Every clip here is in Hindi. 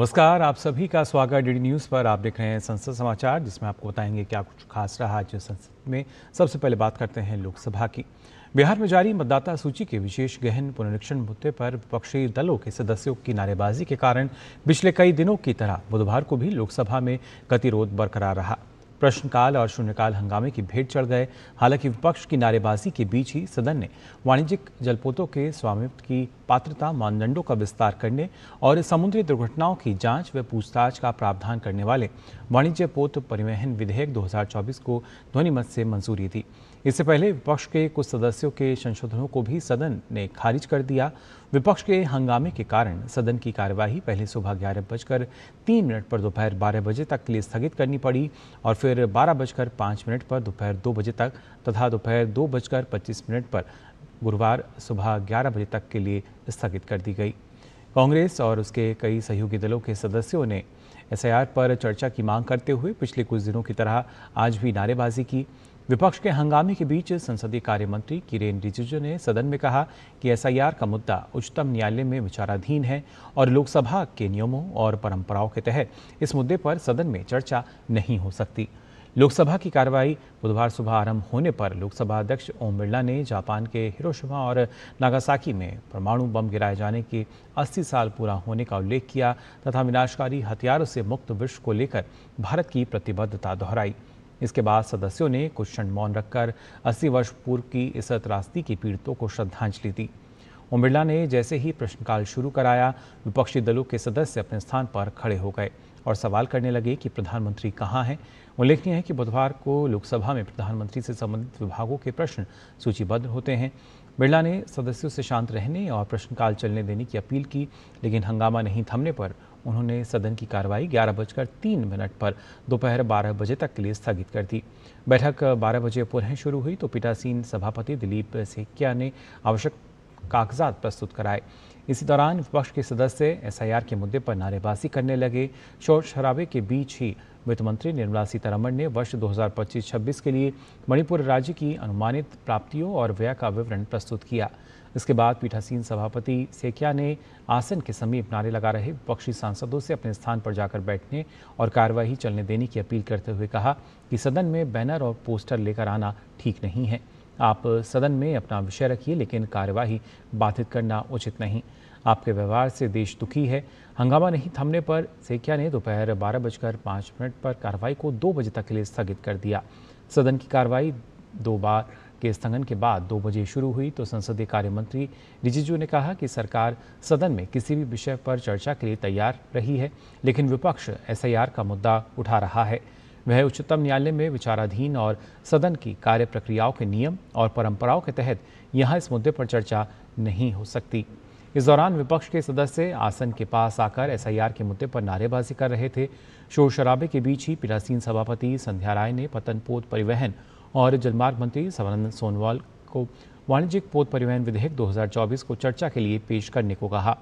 नमस्कार, आप सभी का स्वागत डीडी न्यूज़ पर। आप देख रहे हैं संसद समाचार, जिसमें आपको बताएंगे क्या कुछ खास रहा आज संसद में। सबसे पहले बात करते हैं लोकसभा की। बिहार में जारी मतदाता सूची के विशेष गहन पुनरीक्षण मुद्दे पर विपक्षी दलों के सदस्यों की नारेबाजी के कारण पिछले कई दिनों की तरह बुधवार को भी लोकसभा में गतिरोध बरकरार रहा। प्रश्नकाल और शून्यकाल हंगामे की भेंट चढ़ गए। हालांकि विपक्ष की नारेबाजी के बीच ही सदन ने वाणिज्यिक जलपोतों के स्वामित्व की पात्रता मानदंडों का विस्तार करने और समुद्री दुर्घटनाओं की जांच व पूछताछ का प्रावधान करने वाले वाणिज्य पोत परिवहन विधेयक 2024 को ध्वनिमत से मंजूरी दी। इससे पहले विपक्ष के कुछ सदस्यों के संशोधनों को भी सदन ने खारिज कर दिया। विपक्ष के हंगामे के कारण सदन की कार्यवाही पहले सुबह 11:03 पर दोपहर 12 बजे तक के लिए स्थगित करनी पड़ी और फिर 12:05 पर दोपहर 2 बजे तक तथा दोपहर 2:25 पर गुरुवार सुबह 11 बजे तक के लिए स्थगित कर दी गई। कांग्रेस और उसके कई सहयोगी दलों के सदस्यों ने एसआईआर पर चर्चा की मांग करते हुए पिछले कुछ दिनों की तरह आज भी नारेबाजी की। विपक्ष के हंगामे के बीच संसदीय कार्य मंत्री किरेन रिजिजू ने सदन में कहा कि एसआईआर का मुद्दा उच्चतम न्यायालय में विचाराधीन है और लोकसभा के नियमों और परंपराओं के तहत इस मुद्दे पर सदन में चर्चा नहीं हो सकती। लोकसभा की कार्रवाई बुधवार सुबह आरंभ होने पर लोकसभा अध्यक्ष ओम बिरला ने जापान के हिरोशिमा और नागासाकी में परमाणु बम गिराए जाने के 80 साल पूरा होने का उल्लेख किया तथा विनाशकारी हथियारों से मुक्त विश्व को लेकर भारत की प्रतिबद्धता दोहराई। इसके बाद सदस्यों ने कुछ क्षण मौन रखकर 80 वर्ष पूर्व की इस त्रासदी के पीड़ितों को श्रद्धांजलि दी। ओम बिरला ने जैसे ही प्रश्नकाल शुरू कराया, विपक्षी दलों के सदस्य अपने स्थान पर खड़े हो गए और सवाल करने लगे कि प्रधानमंत्री कहाँ हैं। उल्लेखनीय है कि बुधवार को लोकसभा में प्रधानमंत्री से संबंधित विभागों के प्रश्न सूचीबद्ध होते हैं। बिरला ने सदस्यों से शांत रहने और प्रश्नकाल चलने देने की अपील की, लेकिन हंगामा नहीं थमने पर उन्होंने सदन की कार्रवाई 11:03 पर दोपहर 12 बजे तक के लिए स्थगित कर दी। बैठक 12 बजे पुनः शुरू हुई तो पीठासीन सभापति दिलीप सेकिया ने आवश्यक कागजात प्रस्तुत कराए। इसी दौरान विपक्ष के सदस्य एसआईआर के मुद्दे पर नारेबाजी करने लगे। शोर शराबे के बीच ही वित्त मंत्री निर्मला सीतारमण ने वर्ष 2025-26 के लिए मणिपुर राज्य की अनुमानित प्राप्तियों और व्यय का विवरण प्रस्तुत किया। इसके बाद पीठासीन सभापति सेकिया ने आसन के समीप नारे लगा रहे विपक्षी सांसदों से अपने स्थान पर जाकर बैठने और कार्यवाही चलने देने की अपील करते हुए कहा कि सदन में बैनर और पोस्टर लेकर आना ठीक नहीं है। आप सदन में अपना विषय रखिए, लेकिन कार्यवाही बाधित करना उचित नहीं। आपके व्यवहार से देश दुखी है। हंगामा नहीं थमने पर सेकिया ने दोपहर 12:05 पर कार्रवाई को 2 बजे तक के लिए स्थगित कर दिया। सदन की कार्रवाई 2 बार के स्थगन के बाद 2 बजे शुरू हुई तो संसदीय कार्य मंत्री रिजिजू ने कहा कि सरकार सदन में किसी भी विषय पर चर्चा के लिए तैयार रही है, लेकिन विपक्ष एसआईआर का मुद्दा उठा रहा है। वह उच्चतम न्यायालय में विचाराधीन और सदन की कार्य प्रक्रियाओं के नियम और परंपराओं के तहत यहाँ इस मुद्दे पर चर्चा नहीं हो सकती। इस दौरान विपक्ष के सदस्य आसन के पास आकर एसआईआर के मुद्दे पर नारेबाजी कर रहे थे। शोर शराबे के बीच ही पीठासीन सभापति संध्या राय ने पतन पोत परिवहन और जलमार्ग मंत्री सर्बानंद सोनोवाल को वाणिज्यिक पोत परिवहन विधेयक 2024 को चर्चा के लिए पेश करने को कहा।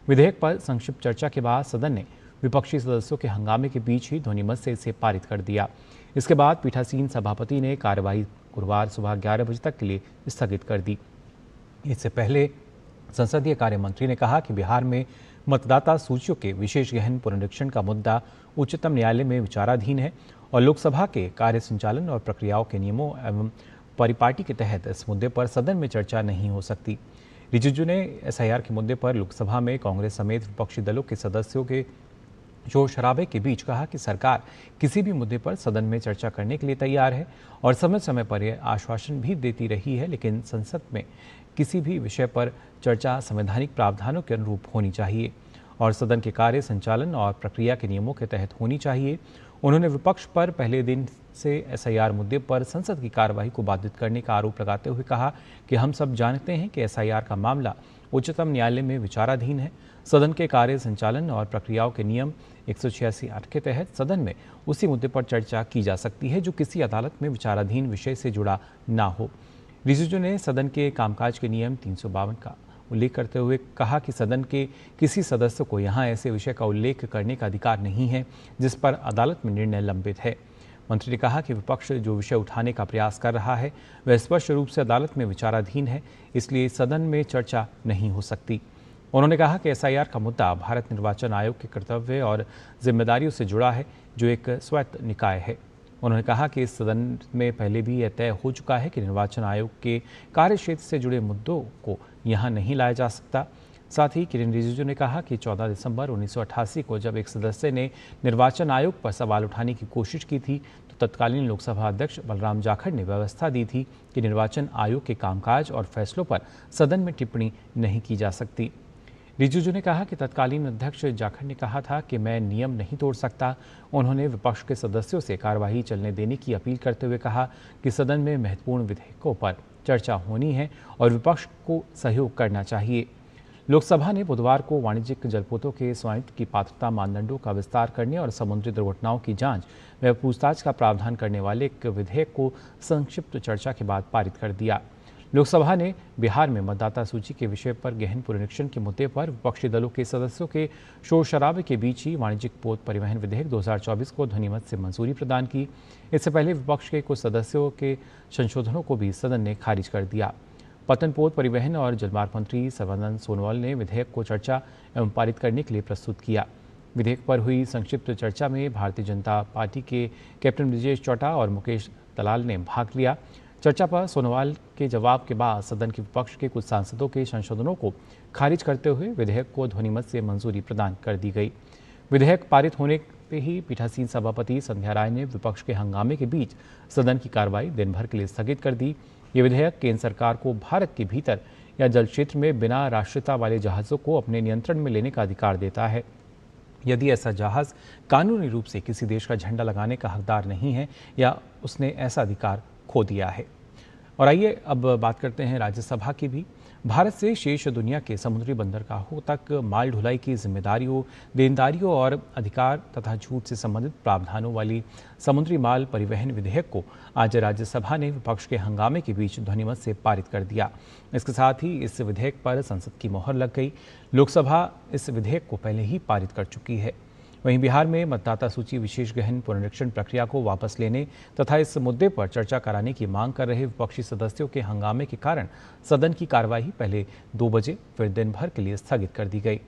विधेयक पर संक्षिप्त चर्चा के बाद सदन ने विपक्षी सदस्यों के हंगामे के बीच ही ध्वनिमत से इसे पारित कर दिया। इसके बाद पीठासीन सभापति ने कार्यवाही गुरुवार सुबह 11 बजे तक के लिए स्थगित कर दी। इससे पहले संसदीय कार्य मंत्री ने कहा कि बिहार में मतदाता सूचियों के विशेष गहन पुनरीक्षण का मुद्दा उच्चतम न्यायालय में विचाराधीन है और लोकसभा के कार्य संचालन और प्रक्रियाओं के नियमों एवं परिपाटी के तहत इस मुद्दे पर सदन में चर्चा नहीं हो सकती। रिजिजू ने एसआईआर के मुद्दे पर लोकसभा में कांग्रेस समेत विपक्षी दलों के सदस्यों के शोर शराबे के बीच कहा कि सरकार किसी भी मुद्दे पर सदन में चर्चा करने के लिए तैयार है और समय समय पर यह आश्वासन भी देती रही है, लेकिन संसद में किसी भी विषय पर चर्चा संवैधानिक प्रावधानों के अनुरूप होनी चाहिए और सदन के कार्य संचालन और प्रक्रिया के नियमों के तहत होनी चाहिए। उन्होंने विपक्ष पर पहले दिन से एसआईआर मुद्दे पर संसद की कार्रवाई को बाधित करने का आरोप लगाते हुए कहा कि हम सब जानते हैं कि एसआईआर का मामला उच्चतम न्यायालय में विचाराधीन है। सदन के कार्य संचालन और प्रक्रियाओं के नियम 186(8) के तहत सदन में उसी मुद्दे पर चर्चा की जा सकती है जो किसी अदालत में विचाराधीन विषय से जुड़ा ना हो। रिजिजू ने सदन के कामकाज के नियम 352 का उल्लेख करते हुए कहा कि सदन के किसी सदस्य को यहाँ ऐसे विषय का उल्लेख करने का अधिकार नहीं है जिस पर अदालत में निर्णय लंबित है। मंत्री ने कहा कि विपक्ष जो विषय उठाने का प्रयास कर रहा है वह स्पष्ट रूप से अदालत में विचाराधीन है, इसलिए सदन में चर्चा नहीं हो सकती। उन्होंने कहा कि एसआईआर का मुद्दा भारत निर्वाचन आयोग के कर्तव्य और जिम्मेदारियों से जुड़ा है, जो एक स्वायत्त निकाय है। उन्होंने कहा कि इस सदन में पहले भी यह तय हो चुका है कि निर्वाचन आयोग के कार्यक्षेत्र से जुड़े मुद्दों को यहाँ नहीं लाया जा सकता। साथ ही किरेन रिजिजू ने कहा कि 14 दिसंबर 1988 को जब एक सदस्य ने निर्वाचन आयोग पर सवाल उठाने की कोशिश की थी, तो तत्कालीन लोकसभा अध्यक्ष बलराम जाखड़ ने व्यवस्था दी थी कि निर्वाचन आयोग के कामकाज और फैसलों पर सदन में टिप्पणी नहीं की जा सकती। रिजिजू ने कहा कि तत्कालीन अध्यक्ष जाखड़ ने कहा था कि मैं नियम नहीं तोड़ सकता। उन्होंने विपक्ष के सदस्यों से कार्यवाही चलने देने की अपील करते हुए कहा कि सदन में महत्वपूर्ण विधेयकों पर चर्चा होनी है और विपक्ष को सहयोग करना चाहिए। लोकसभा ने बुधवार को वाणिज्यिक जलपोतों के स्वामित्व की पात्रता मानदंडों का विस्तार करने और समुद्री दुर्घटनाओं की जांच व पूछताछ का प्रावधान करने वाले एक विधेयक को संक्षिप्त चर्चा के बाद पारित कर दिया। लोकसभा ने बिहार में मतदाता सूची के विषय पर गहन पुनरीक्षण के मुद्दे पर विपक्षी दलों के सदस्यों के शोर शराबे के बीच ही वाणिज्यिक पोत परिवहन विधेयक 2024 को ध्वनिमत से मंजूरी प्रदान की। इससे पहले विपक्ष के कुछ सदस्यों के संशोधनों को भी सदन ने खारिज कर दिया। पतन पोत परिवहन और जलमार्ग मंत्री सर्बानंद सोनोवाल ने विधेयक को चर्चा एवं पारित करने के लिए प्रस्तुत किया। विधेयक पर हुई संक्षिप्त चर्चा में भारतीय जनता पार्टी के कैप्टन ब्रजेश चौटा और मुकेश दलाल ने भाग लिया। चर्चा पर सोनोवाल के जवाब के बाद सदन के विपक्ष के कुछ सांसदों के संशोधनों को खारिज करते हुए विधेयक को ध्वनिमत से मंजूरी प्रदान कर दी गई। विधेयक पारित होने पे ही पीठासीन सभापति संध्या राय ने विपक्ष के हंगामे के बीच सदन की कार्रवाई दिन भर के लिए स्थगित कर दी। ये विधेयक केंद्र सरकार को भारत के भीतर या जल क्षेत्र में बिना राष्ट्रीयता वाले जहाज़ों को अपने नियंत्रण में लेने का अधिकार देता है, यदि ऐसा जहाज़ कानूनी रूप से किसी देश का झंडा लगाने का हकदार नहीं है या उसने ऐसा अधिकार खो दिया है। और आइए अब बात करते हैं राज्यसभा की भी। भारत से शेष दुनिया के समुद्री बंदरगाहों तक माल ढुलाई की जिम्मेदारियों, देनदारियों और अधिकार तथा छूट से संबंधित प्रावधानों वाली समुद्री माल परिवहन विधेयक को आज राज्यसभा ने विपक्ष के हंगामे के बीच ध्वनिमत से पारित कर दिया। इसके साथ ही इस विधेयक पर संसद की मोहर लग गई। लोकसभा इस विधेयक को पहले ही पारित कर चुकी है। वहीं बिहार में मतदाता सूची विशेष गहन पुनरीक्षण प्रक्रिया को वापस लेने तथा इस मुद्दे पर चर्चा कराने की मांग कर रहे विपक्षी सदस्यों के हंगामे के कारण सदन की कार्यवाही पहले 2 बजे फिर दिन भर के लिए स्थगित कर दी गई।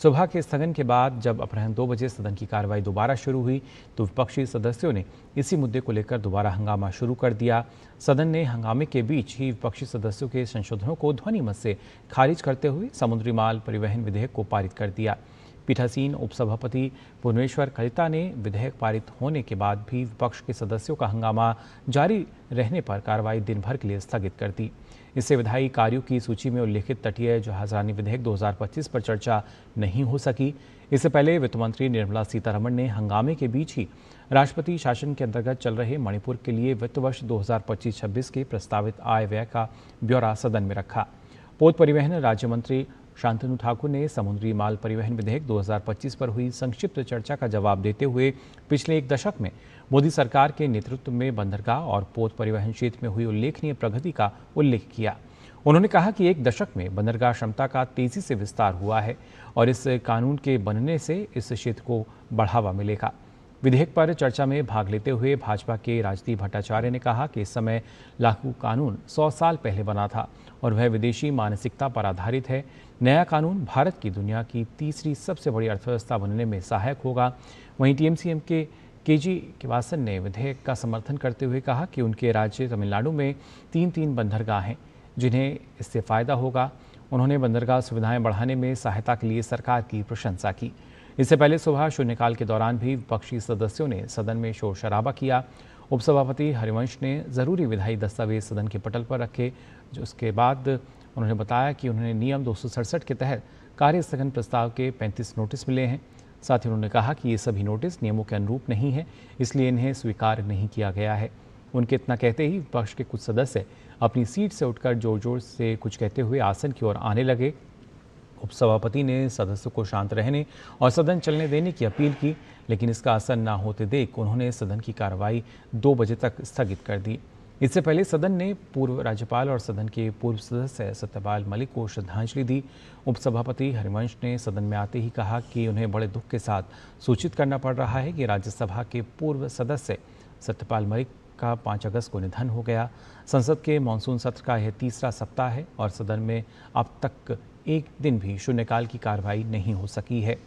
सुबह के स्थगन के बाद जब अपराह्न 2 बजे सदन की कार्यवाही दोबारा शुरू हुई तो विपक्षी सदस्यों ने इसी मुद्दे को लेकर दोबारा हंगामा शुरू कर दिया। सदन ने हंगामे के बीच ही विपक्षी सदस्यों के संशोधनों को ध्वनिमत से खारिज करते हुए समुद्री माल परिवहन विधेयक को पारित कर दिया। पीठासीन उपसभापति भुवनेश्वर कलिता ने विधेयक पारित होने के बाद भी विपक्ष के सदस्यों का हंगामा जारी रहने पर कार्रवाई दिन भर के लिए स्थगित कर दी। इससे विधायी कार्यों की सूची में उल्लेखित तटीय जहाजरानी विधेयक 2025 पर चर्चा नहीं हो सकी। इससे पहले वित्त मंत्री निर्मला सीतारमण ने हंगामे के बीच ही राष्ट्रपति शासन के अंतर्गत चल रहे मणिपुर के लिए वित्त वर्ष 2025-26 के प्रस्तावित आय व्यय का ब्यौरा सदन में रखा। पोत परिवहन राज्य मंत्री शांतनु ठाकुर ने समुद्री माल परिवहन विधेयक 2025 पर हुई संक्षिप्त चर्चा का जवाब देते हुए पिछले एक दशक में मोदी सरकार के नेतृत्व में बंदरगाह और पोत परिवहन क्षेत्र में हुई उल्लेखनीय प्रगति का उल्लेख किया। उन्होंने कहा कि एक दशक में बंदरगाह क्षमता का तेजी से विस्तार हुआ है और इस कानून के बनने से इस क्षेत्र को बढ़ावा मिलेगा। विधेयक पर चर्चा में भाग लेते हुए भाजपा के राजदीप भट्टाचार्य ने कहा कि इस समय लागू कानून 100 साल पहले बना था और वह विदेशी मानसिकता पर आधारित है। नया कानून भारत की दुनिया की तीसरी सबसे बड़ी अर्थव्यवस्था बनने में सहायक होगा। वहीं टीएमसीएम के केजी केवासन ने विधेयक का समर्थन करते हुए कहा कि उनके राज्य तमिलनाडु में 3 बंदरगाह हैं जिन्हें इससे फायदा होगा। उन्होंने बंदरगाह सुविधाएं बढ़ाने में सहायता के लिए सरकार की प्रशंसा की। इससे पहले सुबह शून्यकाल के दौरान भी विपक्षी सदस्यों ने सदन में शोर शराबा किया। उपसभापति हरिवंश ने जरूरी विधायी दस्तावेज सदन के पटल पर रखे। उसके बाद उन्होंने बताया कि उन्होंने नियम 267 के तहत कार्य स्थगन प्रस्ताव के 35 नोटिस मिले हैं। साथ ही उन्होंने कहा कि ये सभी नोटिस नियमों के अनुरूप नहीं है, इसलिए इन्हें स्वीकार नहीं किया गया है। उनके इतना कहते ही विपक्ष के कुछ सदस्य अपनी सीट से उठकर जोर जोर से कुछ कहते हुए आसन की ओर आने लगे। उपसभापति ने सदस्यों को शांत रहने और सदन चलने देने की अपील की, लेकिन इसका असर न होते देख उन्होंने सदन की कार्रवाई 2 बजे तक स्थगित कर दी। इससे पहले सदन ने पूर्व राज्यपाल और सदन के पूर्व सदस्य सत्यपाल मलिक को श्रद्धांजलि दी। उपसभापति हरिवंश ने सदन में आते ही कहा कि उन्हें बड़े दुख के साथ सूचित करना पड़ रहा है कि राज्यसभा के पूर्व सदस्य सत्यपाल मलिक का 5 अगस्त को निधन हो गया। संसद के मानसून सत्र का यह तीसरा सप्ताह है और सदन में अब तक एक दिन भी शून्यकाल की कार्रवाई नहीं हो सकी है।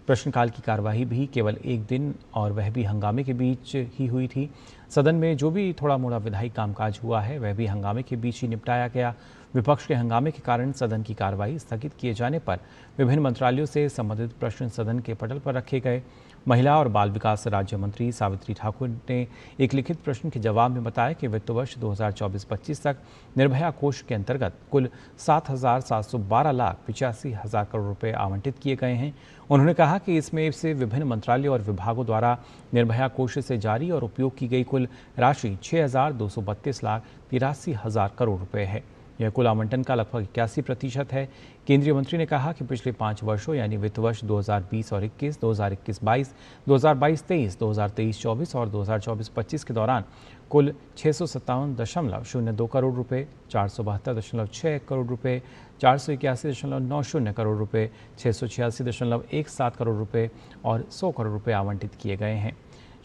प्रश्नकाल की कार्यवाही भी केवल एक दिन और वह भी हंगामे के बीच ही हुई थी। सदन में जो भी थोड़ा मोड़ा विधायी कामकाज हुआ है वह भी हंगामे के बीच ही निपटाया गया। विपक्ष के हंगामे के कारण सदन की कार्यवाही स्थगित किए जाने पर विभिन्न मंत्रालयों से संबंधित प्रश्न सदन के पटल पर रखे गए। महिला और बाल विकास राज्य मंत्री सावित्री ठाकुर ने एक लिखित प्रश्न के जवाब में बताया कि वित्त वर्ष 2024-25 तक निर्भया कोष के अंतर्गत कुल 7,712,85,000 करोड़ रुपए आवंटित किए गए हैं। उन्होंने कहा कि इसमें से विभिन्न मंत्रालयों और विभागों द्वारा निर्भया कोष से जारी और उपयोग की गई कुल राशि 6,232,83,000 करोड़ रुपए है। यह कुल आवंटन का लगभग 81% है। केंद्रीय मंत्री ने कहा कि पिछले 5 वर्षों यानी वित्त वर्ष 2020 और 21, 2021-22, 2022-23, 2023-24 और 2024-25 के दौरान कुल 657.02 करोड़ रुपए, 472.6 करोड़ रुपए, 481.90 करोड़ रुपए, 686.17 करोड़ रुपए और 100 करोड़ रुपए आवंटित किए गए हैं।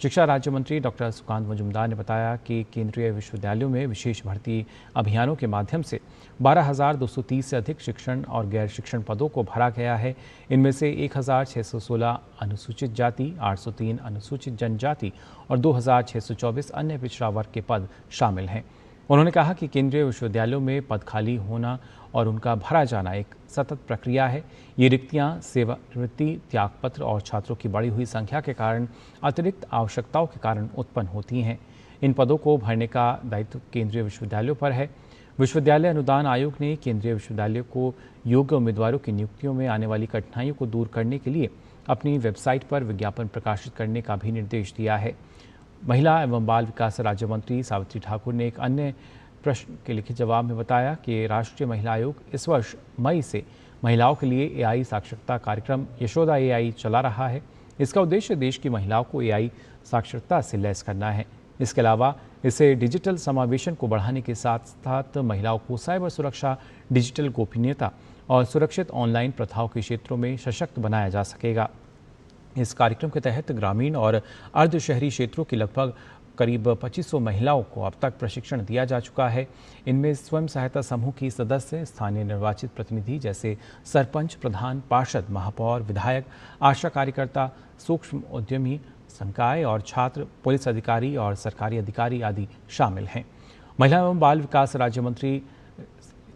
शिक्षा राज्य मंत्री डॉक्टर सुकांत मजूमदार ने बताया कि केंद्रीय विश्वविद्यालयों में विशेष भर्ती अभियानों के माध्यम से 12,230 से अधिक शिक्षण और गैर शिक्षण पदों को भरा गया है। इनमें से 1,616 अनुसूचित जाति, 803 अनुसूचित जनजाति और 2,624 अन्य पिछड़ा वर्ग के पद शामिल हैं। उन्होंने कहा कि केंद्रीय विश्वविद्यालयों में पद खाली होना और उनका भरा जाना एक सतत प्रक्रिया है। ये रिक्तियां सेवानिवृत्ति, त्यागपत्र और छात्रों की बढ़ी हुई संख्या के कारण अतिरिक्त आवश्यकताओं के कारण उत्पन्न होती हैं। इन पदों को भरने का दायित्व केंद्रीय विश्वविद्यालयों पर है। विश्वविद्यालय अनुदान आयोग ने केंद्रीय विश्वविद्यालयों को योग्य उम्मीदवारों की नियुक्तियों में आने वाली कठिनाइयों को दूर करने के लिए अपनी वेबसाइट पर विज्ञापन प्रकाशित करने का भी निर्देश दिया है। महिला एवं बाल विकास राज्य मंत्री सावित्री ठाकुर ने एक अन्य प्रश्न के लिखित जवाब में बताया कि राष्ट्रीय महिला आयोग इस वर्ष मई से महिलाओं के लिए एआई साक्षरता कार्यक्रम यशोदा एआई चला रहा है। इसका उद्देश्य देश की महिलाओं को एआई साक्षरता से लैस करना है। इसके अलावा इसे डिजिटल समावेशन को बढ़ाने के साथ साथ महिलाओं को साइबर सुरक्षा, डिजिटल गोपनीयता और सुरक्षित ऑनलाइन प्रथाओं के क्षेत्रों में सशक्त बनाया जा सकेगा। इस कार्यक्रम के तहत ग्रामीण और अर्ध शहरी क्षेत्रों की लगभग करीब 2500 महिलाओं को अब तक प्रशिक्षण दिया जा चुका है। इनमें स्वयं सहायता समूह की सदस्य, स्थानीय निर्वाचित प्रतिनिधि जैसे सरपंच, प्रधान, पार्षद, महापौर, विधायक, आशा कार्यकर्ता, सूक्ष्म उद्यमी, संकाय और छात्र, पुलिस अधिकारी और सरकारी अधिकारी आदि शामिल हैं। महिला एवं बाल विकास राज्य मंत्री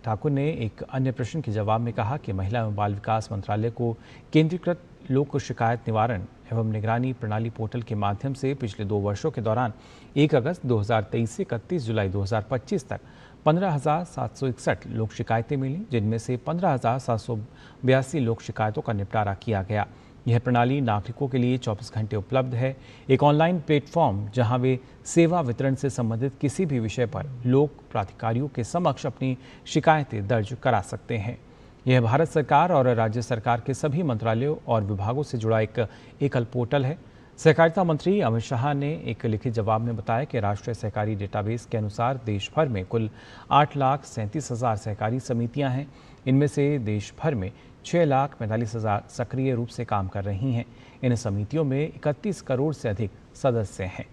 ठाकुर ने एक अन्य प्रश्न के जवाब में कहा कि महिला एवं बाल विकास मंत्रालय को केंद्रीकृत लोक शिकायत निवारण एवं निगरानी प्रणाली पोर्टल के माध्यम से पिछले 2 वर्षों के दौरान 1 अगस्त 2023 से 31 जुलाई 2025 तक 15,761 लोक शिकायतें मिली, जिनमें से 15,782 लोक शिकायतों का निपटारा किया गया। यह प्रणाली नागरिकों के लिए 24 घंटे उपलब्ध है। एक ऑनलाइन प्लेटफॉर्म जहां वे सेवा वितरण से संबंधित किसी भी विषय पर लोक प्राधिकारियों के समक्ष अपनी शिकायतें दर्ज करा सकते हैं। यह भारत सरकार और राज्य सरकार के सभी मंत्रालयों और विभागों से जुड़ा एक एकल पोर्टल है। सहकारिता मंत्री अमित शाह ने एक लिखित जवाब में बताया कि राष्ट्रीय सहकारी डेटाबेस के अनुसार देश भर में कुल 8,37,000 सहकारी समितियां हैं। इनमें से देश भर में 6,45,000 सक्रिय रूप से काम कर रही हैं। इन समितियों में 31 करोड़ से अधिक सदस्य हैं।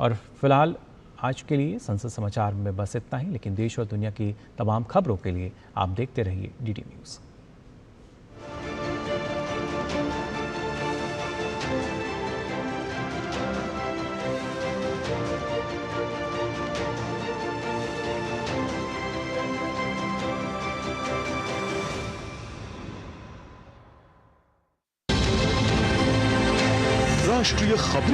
और फिलहाल आज के लिए संसद समाचार में बस इतना ही, लेकिन देश और दुनिया की तमाम खबरों के लिए आप देखते रहिए डीडी न्यूज़। राष्ट्रीय खबर